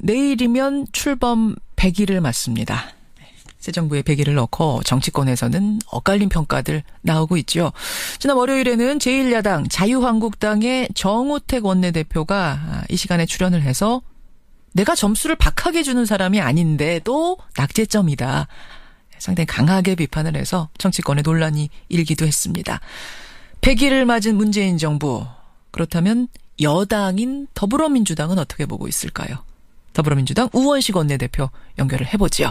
내일이면 출범 100일을 맞습니다. 새 정부에 100일을 넣고 정치권에서는 엇갈린 평가들 나오고 있죠. 지난 월요일에는 제1야당 자유한국당의 정우택 원내대표가 이 시간에 출연을 해서 내가 점수를 박하게 주는 사람이 아닌데도 낙제점이다. 상당히 강하게 비판을 해서 정치권에 논란이 일기도 했습니다. 100일을 맞은 문재인 정부. 그렇다면 여당인 더불어민주당은 어떻게 보고 있을까요? 더불어민주당 우원식 원내대표 연결을 해보죠.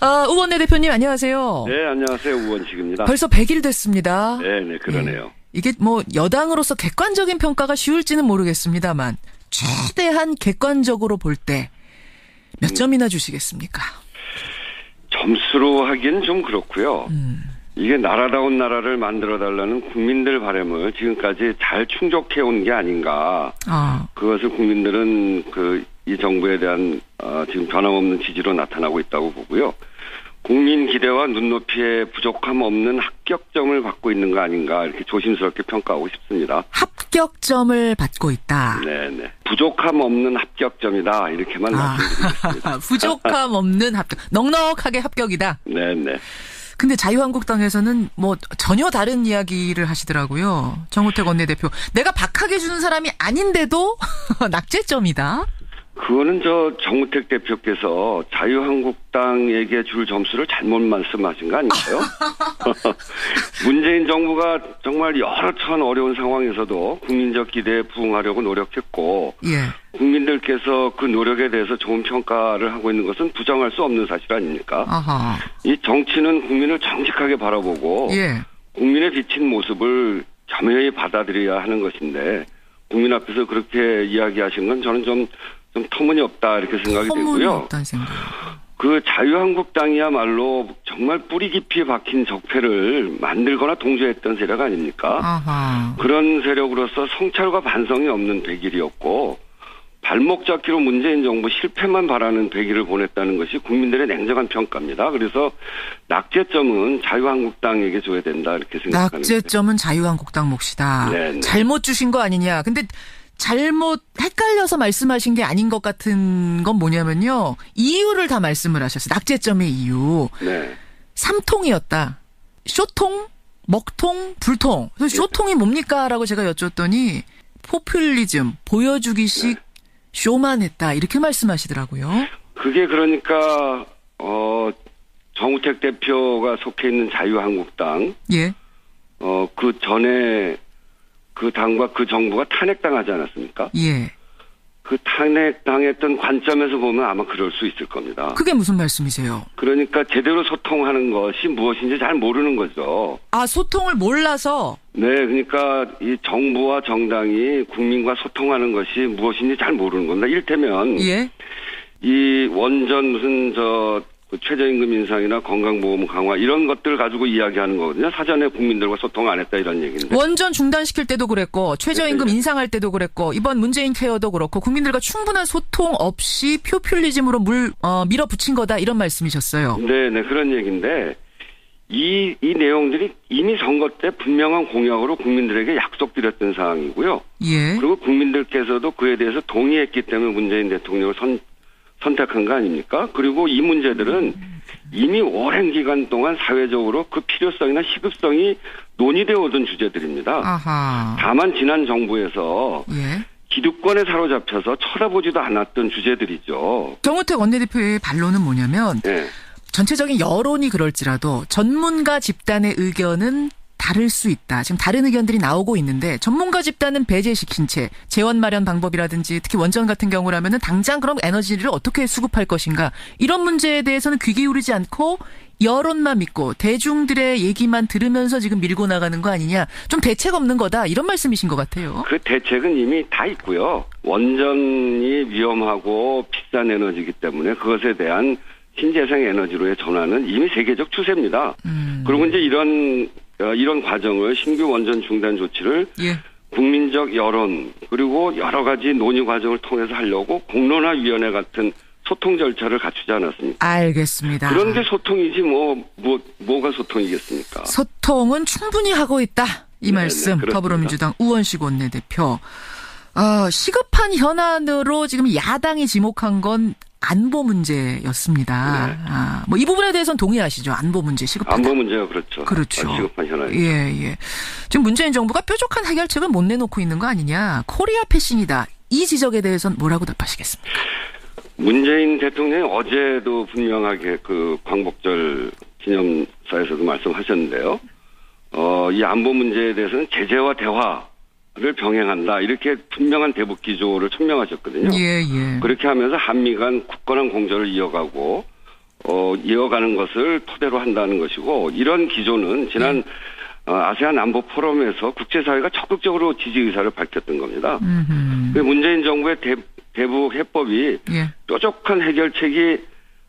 우 원내대표님 안녕하세요. 네, 안녕하세요. 우원식입니다. 벌써 100일 됐습니다. 네, 그러네요. 네. 이게 뭐 여당으로서 객관적인 평가가 쉬울지는 모르겠습니다만 최대한 객관적으로 볼 때 몇 점이나 주시겠습니까? 점수로 하기엔 좀 그렇고요. 이게 나라다운 나라를 만들어달라는 국민들 바람을 지금까지 잘 충족해온 게 아닌가. 그것을 국민들은 이 정부에 대한 지금 변함없는 지지로 나타나고 있다고 보고요. 국민 기대와 눈높이에 부족함 없는 합격점을 받고 있는 거 아닌가 이렇게 조심스럽게 평가하고 싶습니다. 합격점을 받고 있다. 네네. 부족함 없는 합격점이다 이렇게만 말씀드리겠습니다. 부족함 없는 합격. 넉넉하게 합격이다. 네네. 근데 자유한국당에서는 뭐 전혀 다른 이야기를 하시더라고요. 정우택 원내대표. 내가 박하게 주는 사람이 아닌데도 낙제점이다. 그거는 정우택 대표께서 자유한국당에게 줄 점수를 잘못 말씀하신 거 아닌가요? 문재인 정부가 정말 여러 천 어려운 상황에서도 국민적 기대에 부응하려고 노력했고 국민들께서 그 노력에 대해서 좋은 평가를 하고 있는 것은 부정할 수 없는 사실 아닙니까? 이 정치는 국민을 정직하게 바라보고 국민의 비친 모습을 겸허히 받아들여야 하는 것인데 국민 앞에서 그렇게 이야기하신 건 저는 좀 터무니없다 이렇게 생각이 되고요. 터무니없다는 생각. 그 자유한국당이야말로 정말 뿌리 깊이 박힌 적폐를 만들거나 동조했던 세력 아닙니까? 그런 세력으로서 성찰과 반성이 없는 100일이었고 발목 잡기로 문재인 정부 실패만 바라는 100일을 보냈다는 것이 국민들의 냉정한 평가입니다. 그래서 낙제점은 자유한국당에게 줘야 된다 이렇게 생각합니다. 낙제점은 자유한국당 몫이다. 네네. 잘못 주신 거 아니냐. 근데 잘못 헷갈려서 말씀하신 게 아닌 것 같은 건 뭐냐면요. 이유를 다 말씀을 하셨어요. 낙제점의 이유. 네. 3통이었다. 쇼통, 먹통, 불통. 그래서 쇼통이 뭡니까? 라고 제가 여쭸더니 포퓰리즘, 보여주기식 쇼만 했다. 이렇게 말씀하시더라고요. 그게 그러니까 정우택 대표가 속해 있는 자유한국당. 그 전에 그 당과 그 정부가 탄핵당하지 않았습니까? 그 탄핵당했던 관점에서 보면 아마 그럴 수 있을 겁니다. 그게 무슨 말씀이세요? 그러니까 제대로 소통하는 것이 무엇인지 잘 모르는 거죠. 소통을 몰라서? 네, 그러니까 이 정부와 정당이 국민과 소통하는 것이 무엇인지 잘 모르는 겁니다. 이를테면 이 원전 최저임금 인상이나 건강보험 강화 이런 것들 가지고 이야기하는 거거든요. 사전에 국민들과 소통 안 했다 이런 얘기인데. 원전 중단시킬 때도 그랬고 최저임금 인상할 때도 그랬고 이번 문재인 케어도 그렇고 국민들과 충분한 소통 없이 포퓰리즘으로 밀어붙인 거다 이런 말씀이셨어요. 네네 그런 얘기인데 이 내용들이 이미 선거 때 분명한 공약으로 국민들에게 약속드렸던 사항이고요. 그리고 국민들께서도 그에 대해서 동의했기 때문에 문재인 대통령을 선택한 거 아닙니까? 그리고 이 문제들은 이미 오랜 기간 동안 사회적으로 그 필요성이나 시급성이 논의되어 오던 주제들입니다. 다만 지난 정부에서 기득권에 사로잡혀서 쳐다보지도 않았던 주제들이죠. 정우택 원내대표의 반론은 뭐냐면 전체적인 여론이 그럴지라도 전문가 집단의 의견은 다를 수 있다. 지금 다른 의견들이 나오고 있는데 전문가 집단은 배제시킨 채 재원 마련 방법이라든지 특히 원전 같은 경우라면은 당장 그럼 에너지를 어떻게 수급할 것인가 이런 문제에 대해서는 귀 기울이지 않고 여론만 믿고 대중들의 얘기만 들으면서 지금 밀고 나가는 거 아니냐. 좀 대책 없는 거다. 이런 말씀이신 것 같아요. 그 대책은 이미 다 있고요. 원전이 위험하고 비싼 에너지이기 때문에 그것에 대한 신재생 에너지로의 전환은 이미 세계적 추세입니다. 그리고 이제 이런 과정을 신규 원전 중단 조치를 국민적 여론 그리고 여러 가지 논의 과정을 통해서 하려고 공론화위원회 같은 소통 절차를 갖추지 않았습니까? 알겠습니다. 그런 게 소통이지 뭐가 소통이겠습니까? 소통은 충분히 하고 있다. 이 말씀 그렇습니다. 더불어민주당 우원식 원내대표. 시급한 현안으로 지금 야당이 지목한 건 안보 문제였습니다. 네. 뭐 이 부분에 대해서는 동의하시죠? 안보 문제 시급하다. 안보 문제가 그렇죠. 그렇죠. 시급한 현안이죠. 예. 지금 문재인 정부가 뾰족한 해결책을 못 내놓고 있는 거 아니냐. 코리아 패싱이다. 이 지적에 대해서는 뭐라고 답하시겠습니까? 문재인 대통령이 어제도 분명하게 그 광복절 기념사에서도 말씀하셨는데요. 이 안보 문제에 대해서는 제재와 대화를 병행한다. 이렇게 분명한 대북 기조를 천명하셨거든요. 예. 그렇게 하면서 한미 간 굳건한 공조를 이어가고 이어가는 것을 토대로 한다는 것이고, 이런 기조는 지난 아세안 안보 포럼에서 국제사회가 적극적으로 지지 의사를 밝혔던 겁니다. 문재인 정부의 대북 해법이 뾰족한 해결책이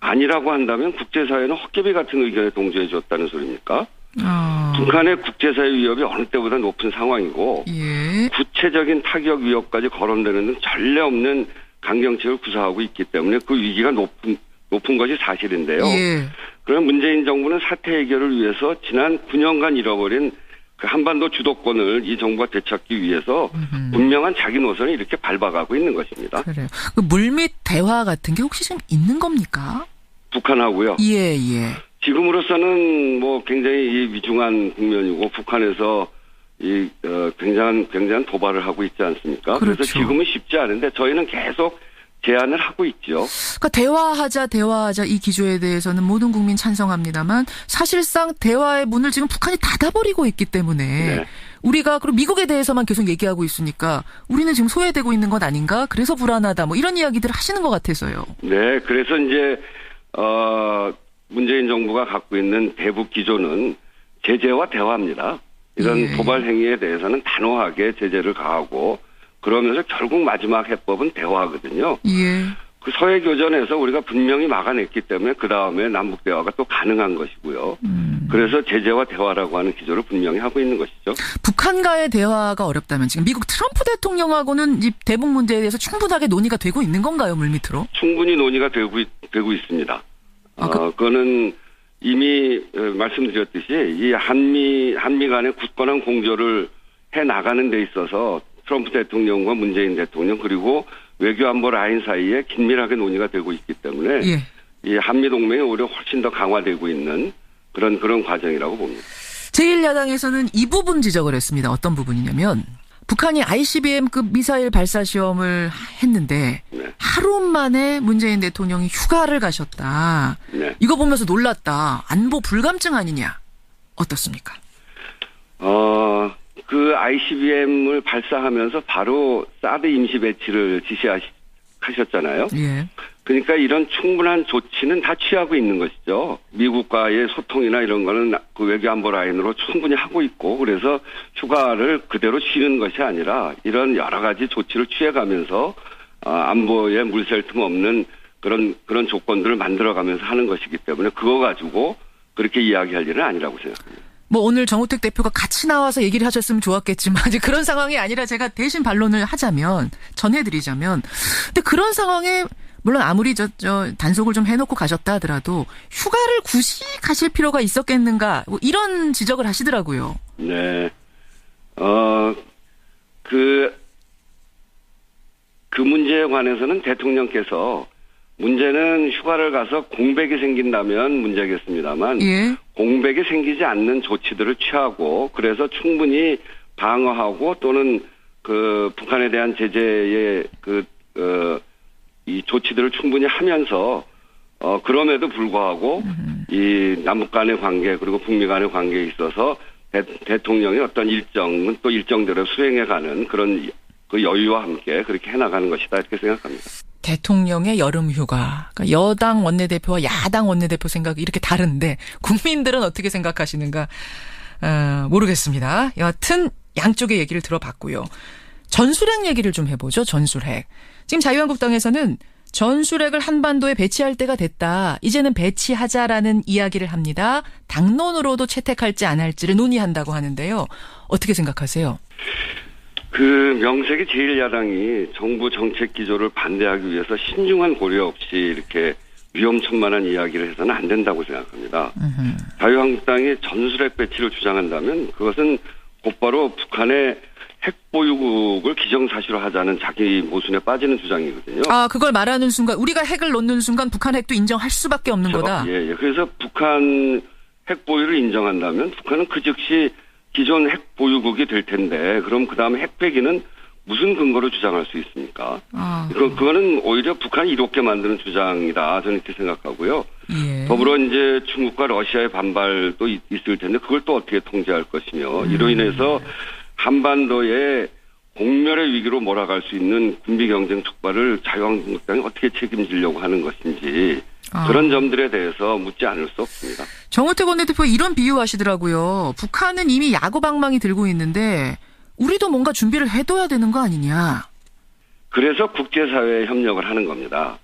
아니라고 한다면 국제사회는 헛개비 같은 의견에 동조해 줬다는 소리입니까? 북한의 국제사회 위협이 어느 때보다 높은 상황이고, 구체적인 타격 위협까지 거론되는 등 전례 없는 강경책을 구사하고 있기 때문에 그 위기가 높은 것이 사실인데요. 그럼 문재인 정부는 사태 해결을 위해서 지난 9년간 잃어버린 그 한반도 주도권을 이 정부가 되찾기 위해서 분명한 자기 노선을 이렇게 밟아가고 있는 것입니다. 그래요. 그 물밑 대화 같은 게 혹시 좀 있는 겁니까? 북한하고요. 예. 지금으로서는 뭐 굉장히 이 위중한 국면이고, 북한에서 이 굉장한 도발을 하고 있지 않습니까? 그렇죠. 그래서 지금은 쉽지 않은데 저희는 계속 제안을 하고 있죠. 그러니까 대화하자 이 기조에 대해서는 모든 국민 찬성합니다만, 사실상 대화의 문을 지금 북한이 닫아버리고 있기 때문에 우리가 그리고 미국에 대해서만 계속 얘기하고 있으니까 우리는 지금 소외되고 있는 것 아닌가? 그래서 불안하다. 뭐 이런 이야기들을 하시는 것 같아서요. 네, 그래서 이제 문재인 정부가 갖고 있는 대북 기조는 제재와 대화입니다. 이런 도발 행위에 대해서는 단호하게 제재를 가하고, 그러면서 결국 마지막 해법은 대화거든요. 그 서해 교전에서 우리가 분명히 막아냈기 때문에 그 다음에 남북 대화가 또 가능한 것이고요. 그래서 제재와 대화라고 하는 기조를 분명히 하고 있는 것이죠. 북한과의 대화가 어렵다면 지금 미국 트럼프 대통령하고는 이 대북 문제에 대해서 충분하게 논의가 되고 있는 건가요, 물밑으로? 충분히 논의가 되고 있습니다. 그거는 이미 말씀드렸듯이 이 한미 간의 굳건한 공조를 해 나가는 데 있어서 트럼프 대통령과 문재인 대통령 그리고 외교안보 라인 사이에 긴밀하게 논의가 되고 있기 때문에 이 한미 동맹이 오히려 훨씬 더 강화되고 있는 그런 과정이라고 봅니다. 제1야당에서는 이 부분 지적을 했습니다. 어떤 부분이냐면 북한이 ICBM급 미사일 발사 시험을 했는데 하루 만에 문재인 대통령이 휴가를 가셨다. 이거 보면서 놀랐다. 안보 불감증 아니냐. 어떻습니까? 그 ICBM을 발사하면서 바로 사드 임시 배치를 지시하셨잖아요. 그러니까 이런 충분한 조치는 다 취하고 있는 것이죠. 미국과의 소통이나 이런 거는 그 외교안보 라인으로 충분히 하고 있고, 그래서 휴가를 그대로 쉬는 것이 아니라 이런 여러 가지 조치를 취해가면서 안보에 물샐 틈 없는 그런 조건들을 만들어가면서 하는 것이기 때문에 그거 가지고 그렇게 이야기할 일은 아니라고 생각합니다. 뭐 오늘 정우택 대표가 같이 나와서 얘기를 하셨으면 좋았겠지만 이제 그런 상황이 아니라 제가 대신 반론을 전해드리자면, 근데 그런 상황에 물론 아무리 단속을 좀 해놓고 가셨다 하더라도 휴가를 굳이 가실 필요가 있었겠는가, 뭐 이런 지적을 하시더라고요. 네. 그 문제에 관해서는 대통령께서 문제는 휴가를 가서 공백이 생긴다면 문제겠습니다만 공백이 생기지 않는 조치들을 취하고, 그래서 충분히 방어하고 또는 그 북한에 대한 제재의 이 조치들을 충분히 하면서 그럼에도 불구하고 이 남북 간의 관계 그리고 북미 간의 관계에 있어서 대통령이 어떤 일정은 또 일정대로 수행해가는 그런 그 여유와 함께 그렇게 해나가는 것이다, 이렇게 생각합니다. 대통령의 여름휴가. 그러니까 여당 원내대표와 야당 원내대표 생각이 이렇게 다른데 국민들은 어떻게 생각하시는가 모르겠습니다. 여하튼 양쪽의 얘기를 들어봤고요. 전술핵 얘기를 좀 해보죠. 전술핵. 지금 자유한국당에서는 전술핵을 한반도에 배치할 때가 됐다. 이제는 배치하자라는 이야기를 합니다. 당론으로도 채택할지 안 할지를 논의한다고 하는데요. 어떻게 생각하세요? 그 명색이 제1야당이 정부 정책 기조를 반대하기 위해서 신중한 고려 없이 이렇게 위험천만한 이야기를 해서는 안 된다고 생각합니다. 자유한국당이 전술핵 배치를 주장한다면 그것은 곧바로 북한의 핵 보유국을 기정사실로 하자는 자기 모순에 빠지는 주장이거든요. 아, 그걸 말하는 순간 우리가 핵을 놓는 순간 북한 핵도 인정할 수밖에 없는 거다. 예. 그래서 북한 핵 보유를 인정한다면 북한은 그 즉시 기존 핵 보유국이 될 텐데 그럼 그다음에 핵 폐기는 무슨 근거로 주장할 수 있습니까? 그거는 오히려 북한이 이롭게 만드는 주장이다. 저는 이렇게 생각하고요. 예. 더불어 이제 중국과 러시아의 반발도 있을 텐데 그걸 또 어떻게 통제할 것이며 이로 인해서 한반도의 공멸의 위기로 몰아갈 수 있는 군비 경쟁 촉발을 자유한국당이 어떻게 책임지려고 하는 것인지 그런 점들에 대해서 묻지 않을 수 없습니다. 정우택 원내대표 이런 비유하시더라고요. 북한은 이미 야구방망이 들고 있는데 우리도 뭔가 준비를 해둬야 되는 거 아니냐. 그래서 국제사회에 협력을 하는 겁니다.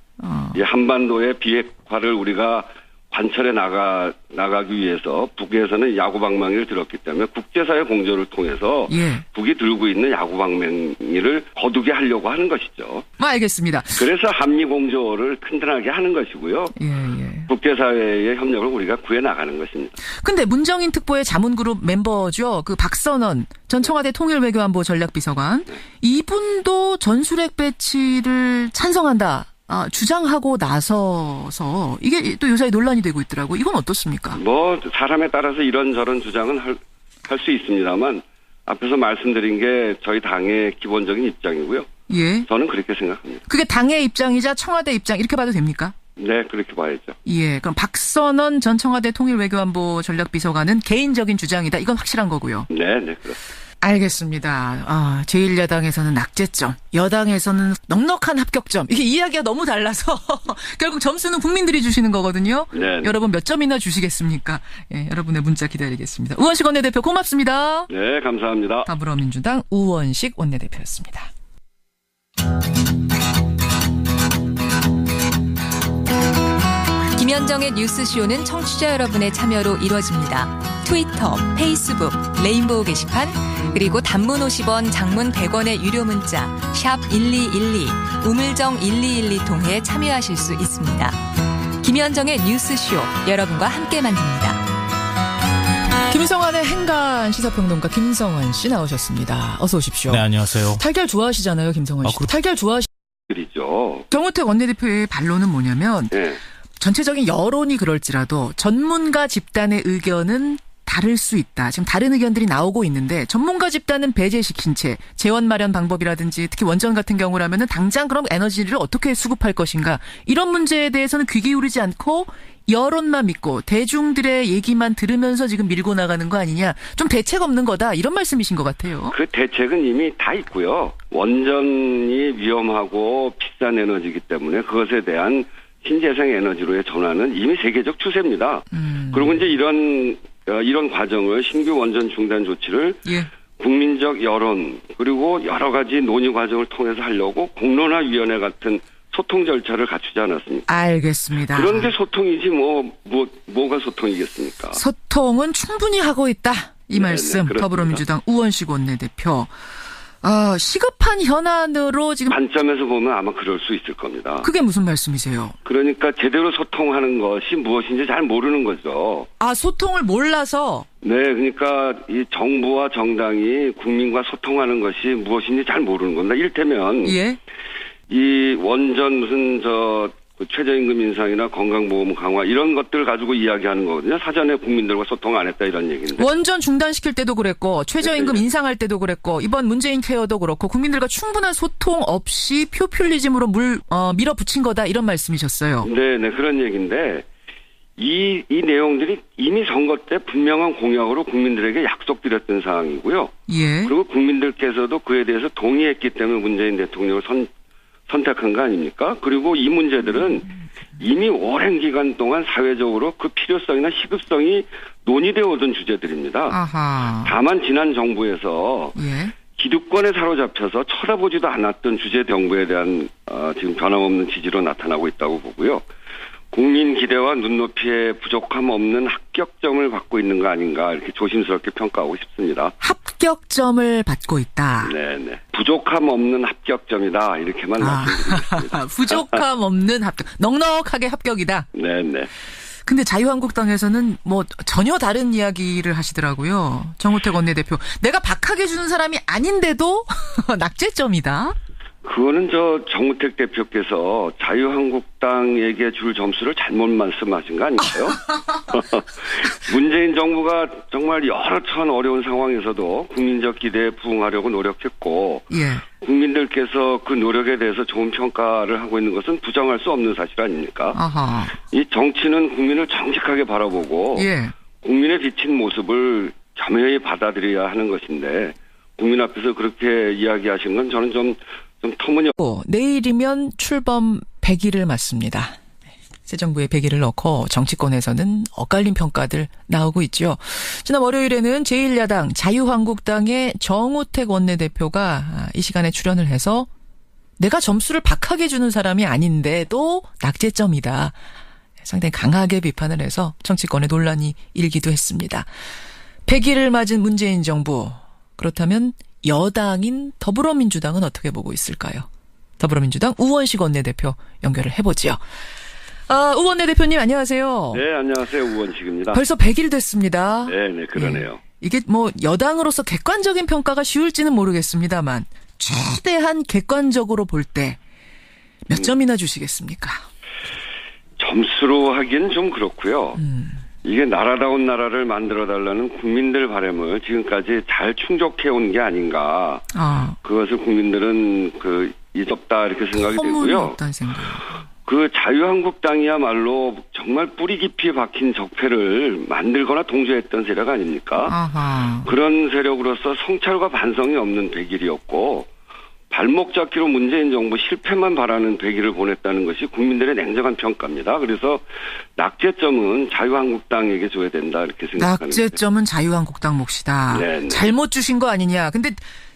이 한반도의 비핵화를 우리가 관철해 나가기 위해서 북에서는 야구방망이를 들었기 때문에 국제사회 공조를 통해서 북이 들고 있는 야구방망이를 거두게 하려고 하는 것이죠. 알겠습니다. 그래서 한미공조를 튼튼하게 하는 것이고요. 국제사회의 협력을 우리가 구해 나가는 것입니다. 근데 문정인 특보의 자문그룹 멤버죠. 그 박선원 전 청와대 통일외교안보 전략비서관. 이분도 전술핵 배치를 찬성한다. 주장하고 나서서 이게 또 요사이 논란이 되고 있더라고. 이건 어떻습니까? 사람에 따라서 이런저런 주장은 할 수 있습니다만 앞에서 말씀드린 게 저희 당의 기본적인 입장이고요. 예. 저는 그렇게 생각합니다. 그게 당의 입장이자 청와대 입장 이렇게 봐도 됩니까? 네, 그렇게 봐야죠. 예. 그럼 박선원 전 청와대 통일외교안보 전략비서관은 개인적인 주장이다. 이건 확실한 거고요. 네, 그렇습니다. 알겠습니다. 제1야당에서는 낙제점, 여당에서는 넉넉한 합격점. 이게 이야기가 너무 달라서 결국 점수는 국민들이 주시는 거거든요. 네. 여러분 몇 점이나 주시겠습니까? 예, 여러분의 문자 기다리겠습니다. 우원식 원내대표 고맙습니다. 네, 감사합니다. 더불어민주당 우원식 원내대표였습니다. 김현정의 뉴스쇼는 청취자 여러분의 참여로 이루어집니다. 트위터, 페이스북, 레인보우 게시판, 그리고 단문 50원, 장문 100원의 유료 문자 샵 1212, 우물정 1212 통해 참여하실 수 있습니다. 김현정의 뉴스쇼, 여러분과 함께 만듭니다. 김성환의 행간 시사평론가 김성환 씨 나오셨습니다. 어서 오십시오. 네, 안녕하세요. 달걀 좋아하시잖아요, 김성환 씨. 달걀 그렇죠. 정우택 원내대표의 반론은 뭐냐면 전체적인 여론이 그럴지라도 전문가 집단의 의견은 다를 수 있다. 지금 다른 의견들이 나오고 있는데 전문가 집단은 배제시킨 채 재원 마련 방법이라든지 특히 원전 같은 경우라면은 당장 그럼 에너지를 어떻게 수급할 것인가 이런 문제에 대해서는 귀 기울이지 않고 여론만 믿고 대중들의 얘기만 들으면서 지금 밀고 나가는 거 아니냐. 좀 대책 없는 거다. 이런 말씀이신 것 같아요. 그 대책은 이미 다 있고요. 원전이 위험하고 비싼 에너지이기 때문에 그것에 대한 신재생 에너지로의 전환은 이미 세계적 추세입니다. 그리고 이제 이런 과정을 신규 원전 중단 조치를 국민적 여론 그리고 여러 가지 논의 과정을 통해서 하려고 공론화위원회 같은 소통 절차를 갖추지 않았습니까? 알겠습니다. 그런데 소통이지 뭐가 소통이겠습니까? 소통은 충분히 하고 있다. 이 말씀 그렇습니다. 더불어민주당 우원식 원내대표. 시급한 현안으로 지금 관점에서 보면 아마 그럴 수 있을 겁니다. 그게 무슨 말씀이세요? 그러니까 제대로 소통하는 것이 무엇인지 잘 모르는 거죠. 소통을 몰라서. 네, 그러니까 이 정부와 정당이 국민과 소통하는 것이 무엇인지 잘 모르는 겁니다. 이를테면 이 원전 무슨 최저임금 인상이나 건강보험 강화 이런 것들을 가지고 이야기하는 거거든요. 사전에 국민들과 소통 안 했다 이런 얘기인데. 원전 중단시킬 때도 그랬고 최저임금 인상할 때도 그랬고 이번 문재인 케어도 그렇고 국민들과 충분한 소통 없이 포퓰리즘으로 밀어붙인 거다 이런 말씀이셨어요. 네, 그런 얘기인데 이 내용들이 이미 선거 때 분명한 공약으로 국민들에게 약속드렸던 사항이고요. 그리고 국민들께서도 그에 대해서 동의했기 때문에 문재인 대통령을 선택한 거 아닙니까? 그리고 이 문제들은 이미 오랜 기간 동안 사회적으로 그 필요성이나 시급성이 논의되어 오던 주제들입니다. 다만 지난 정부에서 기득권에 사로잡혀서 쳐다보지도 않았던 주제 정부에 대한 지금 변함없는 지지로 나타나고 있다고 보고요. 국민 기대와 눈높이에 부족함 없는 합격점을 받고 있는 거 아닌가 이렇게 조심스럽게 평가하고 싶습니다. 합격점을 받고 있다. 네. 부족함 없는 합격점이다 이렇게만 말씀드리겠습니다. 부족함 없는 합격. 넉넉하게 합격이다. 네. 근데 자유한국당에서는 뭐 전혀 다른 이야기를 하시더라고요. 정우택 원내대표. 내가 박하게 주는 사람이 아닌데도 낙제점이다. 그거는 정우택 대표께서 자유한국당에게 줄 점수를 잘못 말씀하신 거 아닌가요? 문재인 정부가 정말 여러 천 어려운 상황에서도 국민적 기대에 부응하려고 노력했고 예. 국민들께서 그 노력에 대해서 좋은 평가를 하고 있는 것은 부정할 수 없는 사실 아닙니까? 아하. 이 정치는 국민을 정직하게 바라보고 예. 국민의 비친 모습을 겸허히 받아들여야 하는 것인데 국민 앞에서 그렇게 이야기하신 건 저는 좀 터무니없. 내일이면 출범 100일을 맞습니다. 새 정부에 100일을 넣고 정치권에서는 엇갈린 평가들 나오고 있죠. 지난 월요일에는 제1야당 자유한국당의 정우택 원내대표가 이 시간에 출연을 해서 내가 점수를 박하게 주는 사람이 아닌데도 낙제점이다. 상당히 강하게 비판을 해서 정치권에 논란이 일기도 했습니다. 100일을 맞은 문재인 정부. 그렇다면 여당인 더불어민주당은 어떻게 보고 있을까요? 더불어민주당 우원식 원내대표 연결을 해보죠. 우 원내대표님 안녕하세요. 네, 안녕하세요. 우원식입니다. 벌써 100일 됐습니다. 네, 그러네요. 예. 이게 뭐 여당으로서 객관적인 평가가 쉬울지는 모르겠습니다만 최대한 객관적으로 볼 때 몇 점이나 주시겠습니까? 점수로 하기엔 좀 그렇고요. 이게 나라다운 나라를 만들어달라는 국민들 바람을 지금까지 잘 충족해온 게 아닌가. 그것을 국민들은 잊었다 이렇게 생각이 되고요. 없다는 생각. 자유한국당이야말로 정말 뿌리 깊이 박힌 적폐를 만들거나 동조했던 세력 아닙니까? 아하. 그런 세력으로서 성찰과 반성이 없는 100일이었고 발목 잡기로 문재인 정부 실패만 바라는 100일을 보냈다는 것이 국민들의 냉정한 평가입니다. 그래서 낙제점은 자유한국당에게 줘야 된다 이렇게 생각합니다. 낙제점은 자유한국당 몫이다. 네네. 잘못 주신 거 아니냐. 근데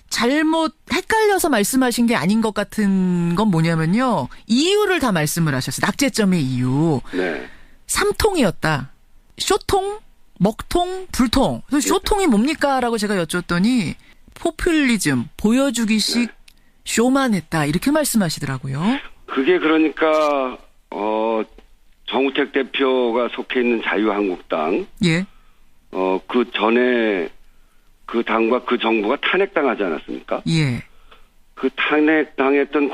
잘못 헷갈려서 말씀하신 게 아닌 것 같은 건 뭐냐면요. 이유를 다 말씀을 하셨어요. 낙제점의 이유. 네. 3통이었다. 쇼통, 먹통, 불통. 그래서 쇼통이 뭡니까? 라고 제가 여쭸더니 포퓰리즘, 보여주기식 쇼만 했다. 이렇게 말씀하시더라고요. 그게 그러니까 정우택 대표가 속해 있는 자유한국당. 예. 그 전에 그 당과 그 정부가 탄핵당하지 않았습니까? 예. 그 탄핵당했던